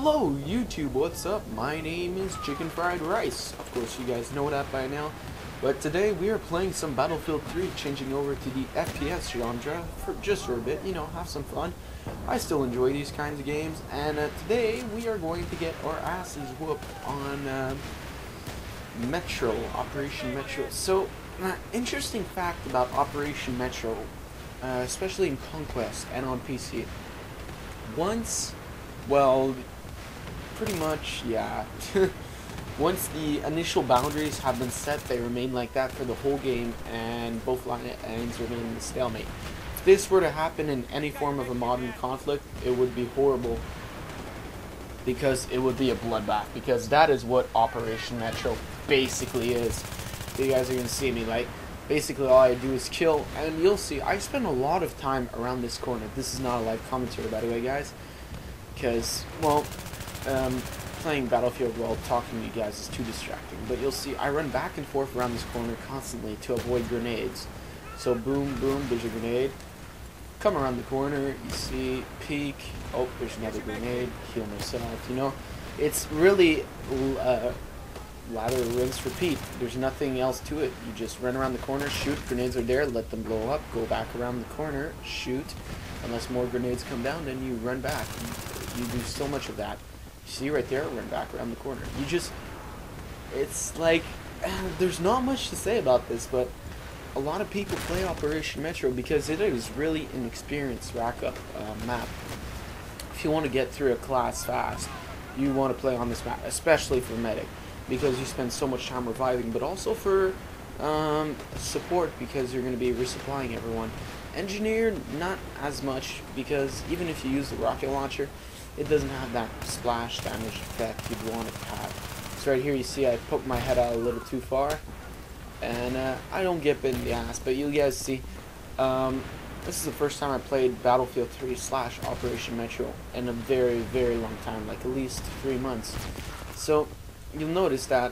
Hello YouTube, what's up? My name is Chicken Fried Rice. Of course you guys know that by now. But today we are playing some Battlefield 3, changing over to the FPS genre for a bit, you know, have some fun. I still enjoy these kinds of games, and today we are going to get our asses whooped on Metro, Operation Metro. So, interesting fact about Operation Metro, especially in Conquest and on PC. Well, pretty much, yeah. Once the initial boundaries have been set, they remain like that for the whole game, and both lines remain in stalemate. If this were to happen in any form of a modern conflict, it would be horrible, because it would be a bloodbath, because that is what Operation Metro basically is. You guys are going to see me, like, basically all I do is kill, and you'll see, I spend a lot of time around this corner. This is not a live commentary, by the way, guys, because, well, playing Battlefield while talking to you guys is too distracting. But you'll see I run back and forth around this corner constantly to avoid grenades. So boom, boom, there's a grenade. Come around the corner, you see, peek, oh, there's another grenade, heal myself, you know. It's really lather, rinse, repeat. There's nothing else to it. You just run around the corner, shoot, grenades are there, let them blow up, go back around the corner, shoot. Unless more grenades come down, then you run back. You do so much of that. You see right there, run back around the corner. You just, it's like, there's not much to say about this, but a lot of people play Operation Metro because it is really an experience rack-up map. If you want to get through a class fast, you want to play on this map, especially for medic, because you spend so much time reviving, but also for support, because you're going to be resupplying everyone. Engineer, not as much, because even if you use the rocket launcher, it doesn't have that splash damage effect you'd want it to have. So right here you see I poked my head out a little too far, and I don't get bit in the ass, but you guys see, this is the first time I played Battlefield 3 / Operation Metro in a very, very long time, like at least 3 months. So you'll notice that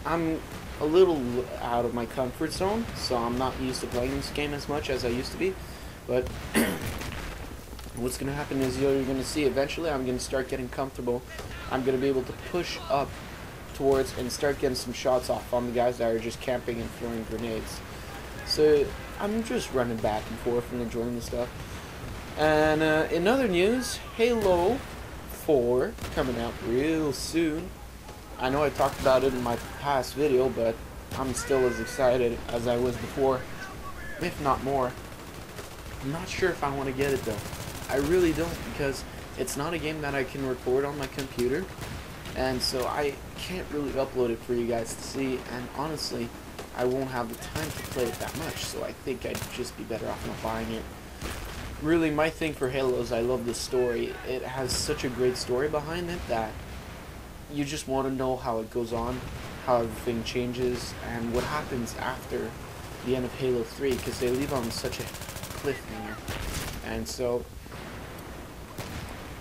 I'm a little out of my comfort zone, so I'm not used to playing this game as much as I used to be, but what's going to happen is you're going to see eventually I'm going to start getting comfortable. I'm going to be able to push up towards and start getting some shots off on the guys that are just camping and throwing grenades. So I'm just running back and forth and enjoying the stuff. And in other news, Halo 4 coming out real soon. I know I talked about it in my past video, but I'm still as excited as I was before, if not more. I'm not sure if I want to get it though. I really don't, because it's not a game that I can record on my computer, and so I can't really upload it for you guys to see, and honestly, I won't have the time to play it that much, so I think I'd just be better off not buying it. Really, my thing for Halo is I love the story. It has such a great story behind it that you just want to know how it goes on, how everything changes, and what happens after the end of Halo 3, because they leave on such a cliffhanger. And so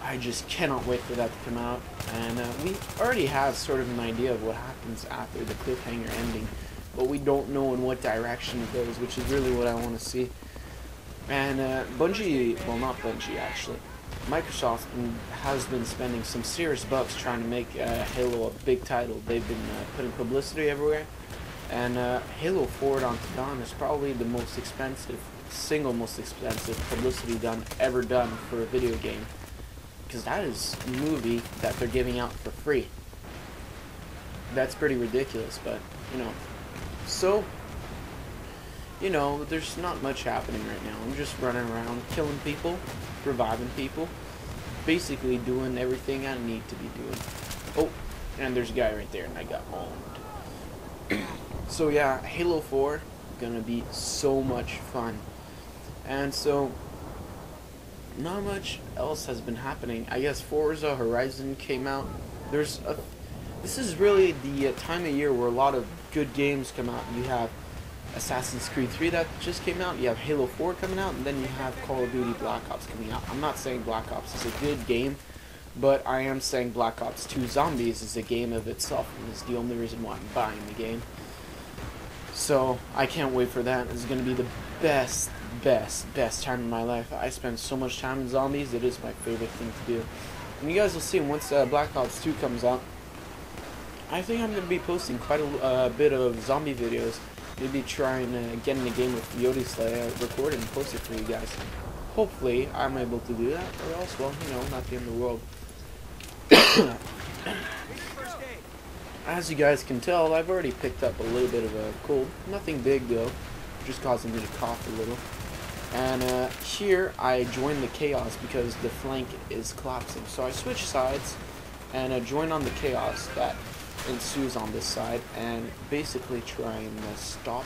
I just cannot wait for that to come out, and we already have sort of an idea of what happens after the cliffhanger ending, but we don't know in what direction it goes, which is really what I want to see. And Bungie, well, not Bungie actually, Microsoft has been spending some serious bucks trying to make Halo a big title. They've been putting publicity everywhere, and Halo Forward Unto Dawn is probably the most expensive, single most expensive publicity ever done for a video game, because that is a movie that they're giving out for free. That's pretty ridiculous, but you know. So, you know, there's not much happening right now. I'm just running around killing people, reviving people, basically doing everything I need to be doing. Oh, and there's a guy right there, and I got owned. So yeah, Halo 4 gonna be so much fun. And so not much else has been happening. I guess Forza Horizon came out. This is really the time of year where a lot of good games come out. You have Assassin's Creed 3 that just came out, you have Halo 4 coming out, and then you have Call of Duty Black Ops coming out. I'm not saying Black Ops is a good game, but I am saying Black Ops 2 Zombies is a game of itself, and is the only reason why I'm buying the game. So I can't wait for that. It's going to be the best time of my life. I spend so much time in zombies. It is my favorite thing to do. And you guys will see once Black Ops 2 comes out. I think I'm going to be posting quite a bit of zombie videos. Maybe try and get in a game with Yodi Slayer, record and post it for you guys. Hopefully, I'm able to do that, or else, well, you know, not the end of the world. As you guys can tell, I've already picked up a little bit of a cold. Nothing big, though, just causing me to cough a little. And here, I joined the chaos because the flank is collapsing. So I switch sides and join on the chaos that ensues on this side and basically try and stop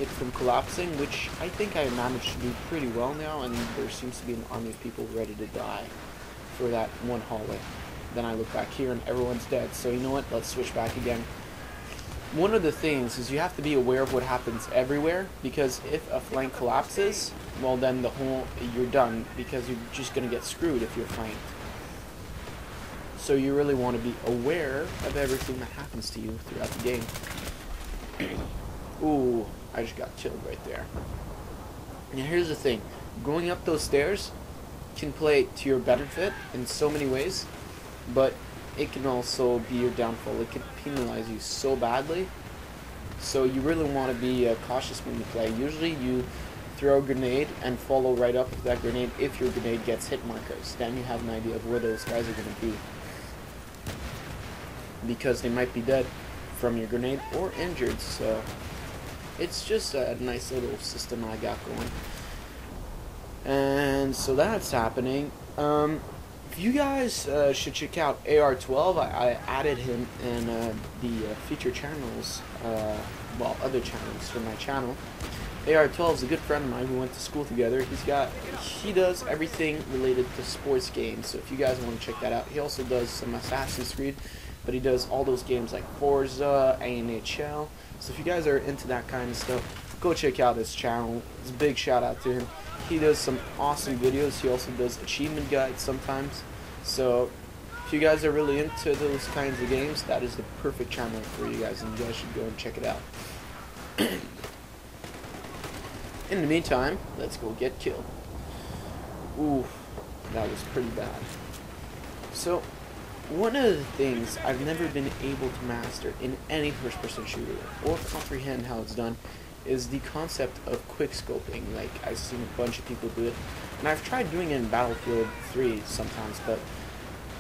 it from collapsing, which I think I managed to do pretty well now, and there seems to be an army of people ready to die for that one hallway. Then I look back here and everyone's dead, so you know what, let's switch back again. One of the things is you have to be aware of what happens everywhere, because if a flank collapses, well then you're done, because you're just going to get screwed if you're flanked. So you really want to be aware of everything that happens to you throughout the game. Ooh, I just got killed right there. Now here's the thing, going up those stairs can play to your benefit in so many ways, but it can also be your downfall. It can penalize you so badly. So you really want to be cautious when you play. Usually you throw a grenade and follow right up with that grenade if your grenade gets hit markers. Then you have an idea of where those guys are going to be, because they might be dead from your grenade or injured. So it's just a nice little system I got going. And so that's happening. You guys should check out AR12. I added him in the feature channels, well, other channels for my channel. AR12 is a good friend of mine. We went to school together. He does everything related to sports games. So if you guys want to check that out, he also does some Assassin's Creed, but he does all those games like Forza, NHL. So if you guys are into that kind of stuff, go check out his channel. It's a big shout out to him. He does some awesome videos. He also does achievement guides sometimes. So if you guys are really into those kinds of games, that is the perfect channel for you guys, and you guys should go and check it out. In the meantime, let's go get killed. Ooh, that was pretty bad. So one of the things I've never been able to master in any first-person shooter or comprehend how it's done is the concept of quickscoping. Like, I've seen a bunch of people do it, and I've tried doing it in Battlefield 3 sometimes, but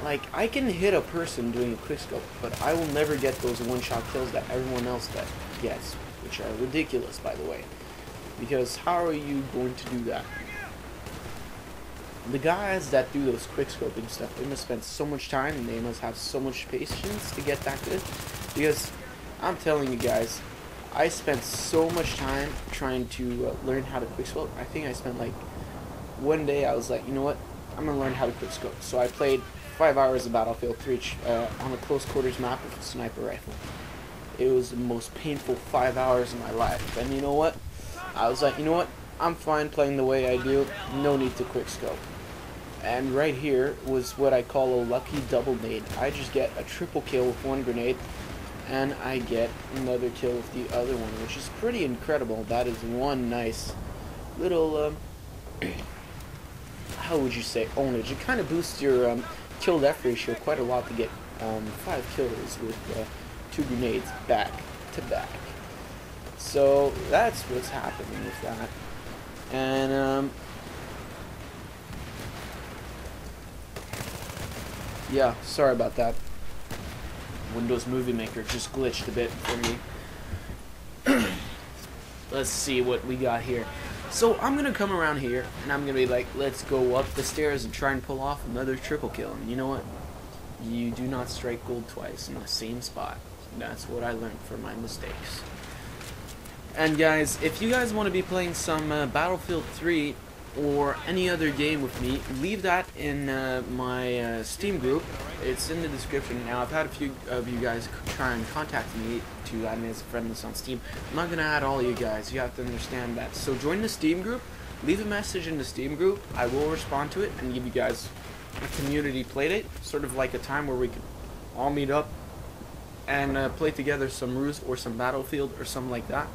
like, I can hit a person doing a quickscope, but I will never get those one-shot kills that everyone else gets, which are ridiculous, by the way. Because how are you going to do that? The guys that do those quickscoping stuff, they must spend so much time and they must have so much patience to get that good. Because I'm telling you guys, I spent so much time trying to learn how to quickscope. I think I spent like one day. I was like, you know what? I'm gonna learn how to quickscope. So I played 5 hours of Battlefield 3 on a close quarters map with a sniper rifle. It was the most painful 5 hours of my life. And you know what? I was like, you know what? I'm fine playing the way I do. No need to quickscope. And right here was what I call a lucky double nade. I just get a triple kill with one grenade, and I get another kill with the other one, which is pretty incredible. That is one nice little, how would you say, ownage. It kind of boosts your kill death ratio quite a lot to get 5 kills with 2 grenades back to back. So that's what's happening with that. And yeah, sorry about that. Windows Movie Maker just glitched a bit for me. Let's see what we got here. So I'm gonna come around here and I'm gonna be like, let's go up the stairs and try and pull off another triple kill. And you know what? You do not strike gold twice in the same spot. That's what I learned from my mistakes. And guys, if you guys want to be playing some Battlefield 3 or any other game with me, leave that in my Steam group. It's in the description. Now, I've had a few of you guys try and contact me to add me as a friend list on Steam. I'm not going to add all of you guys. You have to understand that. So join the Steam group. Leave a message in the Steam group. I will respond to it and give you guys a community playdate, sort of like a time where we can all meet up and play together some Ruse or some Battlefield or something like that.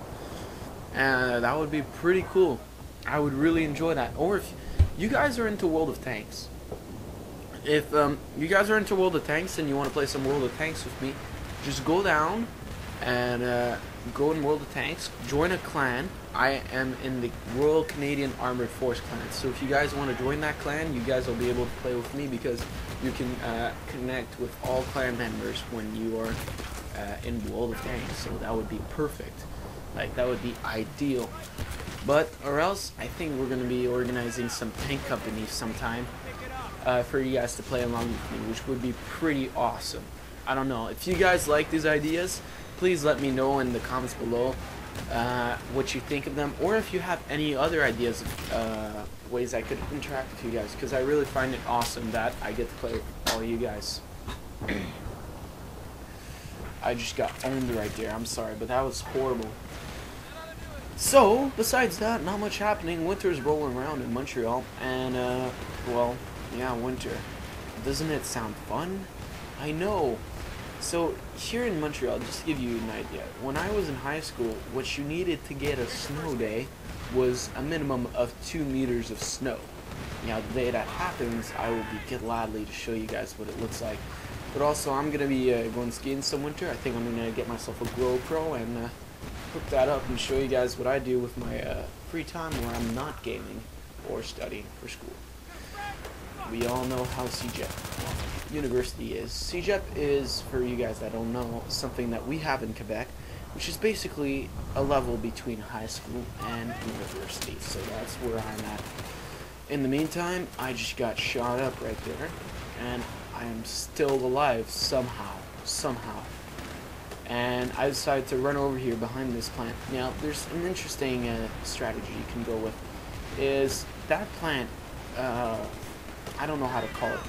That would be pretty cool. I would really enjoy that. Or if you guys are into World of Tanks, If you guys are into World of Tanks and you want to play some World of Tanks with me, just go down and go in World of Tanks, join a clan. I am in the Royal Canadian Armored Force clan, so if you guys want to join that clan, you guys will be able to play with me because you can connect with all clan members when you are in World of Tanks, so that would be perfect. Like, that would be ideal. But, or else, I think we're going to be organizing some tank companies sometime for you guys to play along with me, which would be pretty awesome. I don't know. If you guys like these ideas, please let me know in the comments below what you think of them, or if you have any other ideas of ways I could interact with you guys, because I really find it awesome that I get to play with all you guys. I just got owned right there. I'm sorry, but that was horrible. So, besides that, not much happening. Winter's rolling around in Montreal, and, well, yeah, winter. Doesn't it sound fun? I know. So, here in Montreal, just to give you an idea, when I was in high school, what you needed to get a snow day was a minimum of 2 meters of snow. Now, the day that happens, I will be gladly to show you guys what it looks like. But also, I'm going to be going skiing some winter. I think I'm going to get myself a GoPro and hook that up and show you guys what I do with my free time where I'm not gaming or studying for school. We all know how CEGEP University is. CEGEP is, for you guys that don't know, something that we have in Quebec, which is basically a level between high school and university. So that's where I'm at. In the meantime, I just got shot up right there, and I am still alive somehow. And I decided to run over here behind this plant. Now, there's an interesting strategy you can go with. Is that plant, I don't know how to call it,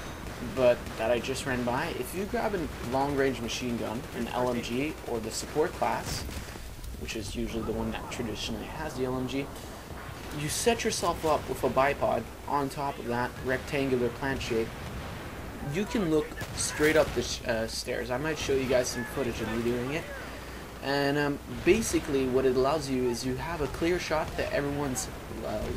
but that I just ran by, if you grab a long-range machine gun, an LMG, or the support class, which is usually the one that traditionally has the LMG, you set yourself up with a bipod on top of that rectangular plant shape. You can look straight up the stairs. I might show you guys some footage of me doing it. And basically what it allows you is you have a clear shot to everyone's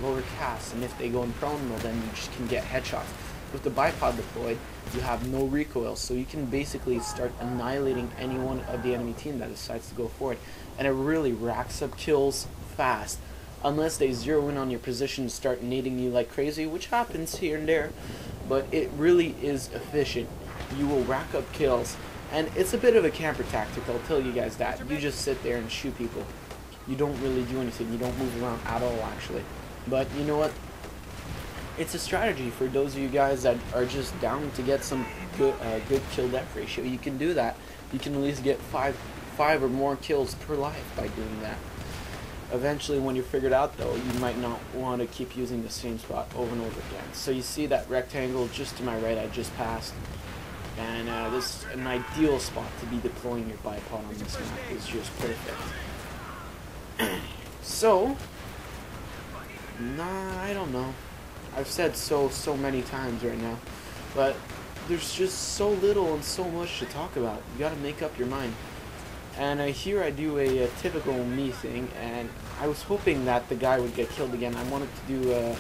lower cast, and if they go in prone, well, then you just can get headshots. With the bipod deployed, you have no recoil, so you can basically start annihilating anyone of the enemy team that decides to go for it. And it really racks up kills fast. Unless they zero in on your position and start nading you like crazy, which happens here and there, but it really is efficient. You will rack up kills, and it's a bit of a camper tactic, I'll tell you guys that. You just sit there and shoot people. You don't really do anything. You don't move around at all, actually. But you know what? It's a strategy for those of you guys that are just down to get some good kill-death ratio. You can do that. You can at least get five or more kills per life by doing that. Eventually, when you're figured out, though, you might not want to keep using the same spot over and over again. So you see that rectangle just to my right I just passed. And this is an ideal spot to be deploying your bipod on this map. It's just perfect. So, I don't know. I've said so many times right now. But there's just so little and so much to talk about. You gotta make up your mind. And here I do a typical me thing, and I was hoping that the guy would get killed again. I wanted to do a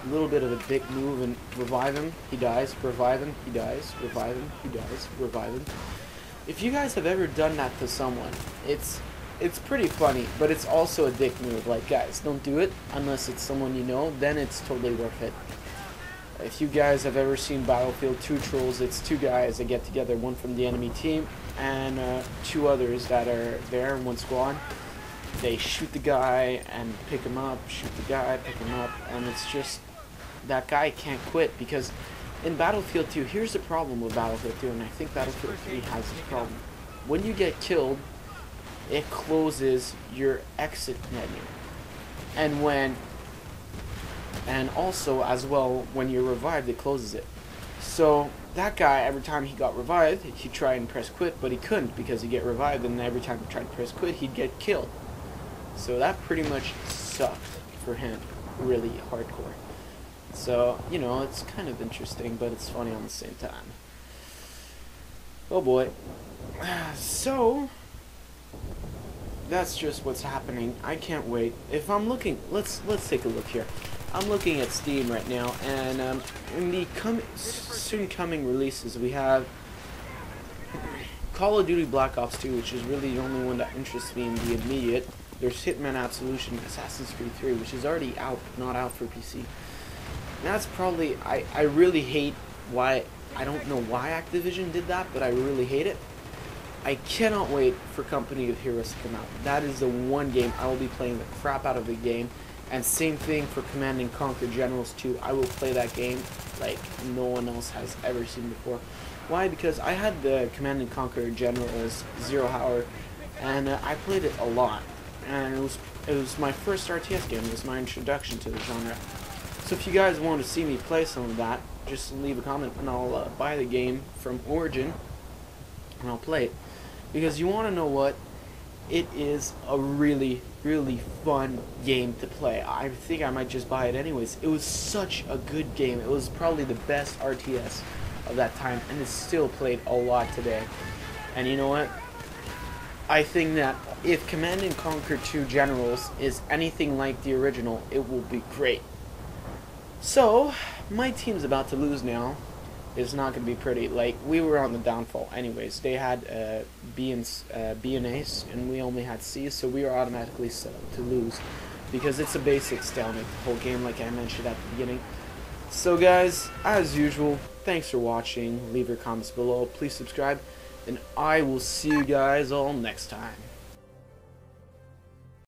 little bit of a dick move and revive him, he dies, revive him, he dies, revive him, he dies, revive him. If you guys have ever done that to someone, it's pretty funny, but it's also a dick move. Like, guys, don't do it unless it's someone you know, then it's totally worth it. If you guys have ever seen Battlefield 2 Trolls, it's 2 guys that get together, one from the enemy team and 2 others that are there in one squad. They shoot the guy and pick him up, shoot the guy, pick him up, and it's just, that guy can't quit, because in Battlefield 2, here's the problem with Battlefield 2, and I think Battlefield 3 has this problem. When you get killed, it closes your exit menu. And also, as well, when you're revived, it closes it. So, that guy, every time he got revived, he'd try and press quit, but he couldn't, because he'd get revived, and every time he tried to press quit, he'd get killed. So that pretty much sucked for him, really hardcore. So, you know, it's kind of interesting, but it's funny on the same time. Oh boy. So, that's just what's happening. I can't wait. If I'm looking, let's take a look here. I'm looking at Steam right now, and in the soon coming releases, we have Call of Duty Black Ops 2, which is really the only one that interests me in the immediate. There's Hitman Absolution, Assassin's Creed 3, which is already out, not out for PC. And that's probably, I really hate why, I don't know why Activision did that, but I really hate it. I cannot wait for Company of Heroes to come out. That is the one game I will be playing the crap out of the game. And same thing for Command & Conquer Generals 2. I will play that game like no one else has ever seen before. Why? Because I had the Command & Conquer Generals Zero Hour, and I played it a lot. And it was my first RTS game. It was my introduction to the genre. So if you guys want to see me play some of that, just leave a comment and I'll buy the game from Origin and I'll play it. Because you want to know what? It is a really, really fun game to play. I think I might just buy it anyways. It was such a good game. It was probably the best RTS of that time, and it's still played a lot today. And you know what? I think that if Command & Conquer 2 Generals is anything like the original, it will be great. So, my team's about to lose now. It's not going to be pretty. Like, we were on the downfall anyways. They had B and Ace, and we only had C, so we were automatically set up to lose. Because it's a basic stalemate, the whole game, like I mentioned at the beginning. So guys, as usual, thanks for watching. Leave your comments below. Please subscribe, and I will see you guys all next time.